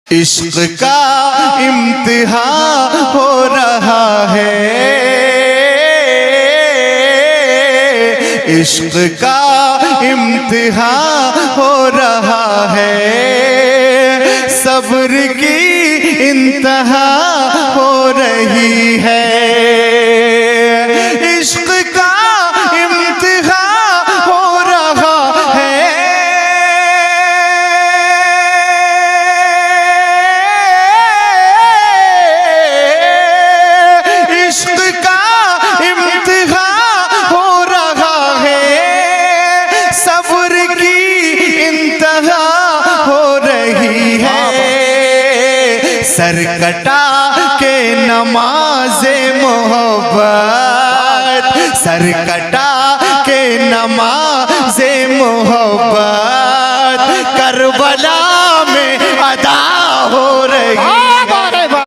इश्क का इम्तिहान हो रहा है, इश्क का इम्तिहान हो रहा है, सब्र की इंतहा हो रही है। इश्क का इम्तिहान हो रहा है, इश्क का इम्तिहान हो रहा है, सब्र की इंतहा हो रही है। सर कटा के नमाज़े मोहब्बत, सर कटा के नमाज़े मोहब्बत, करबला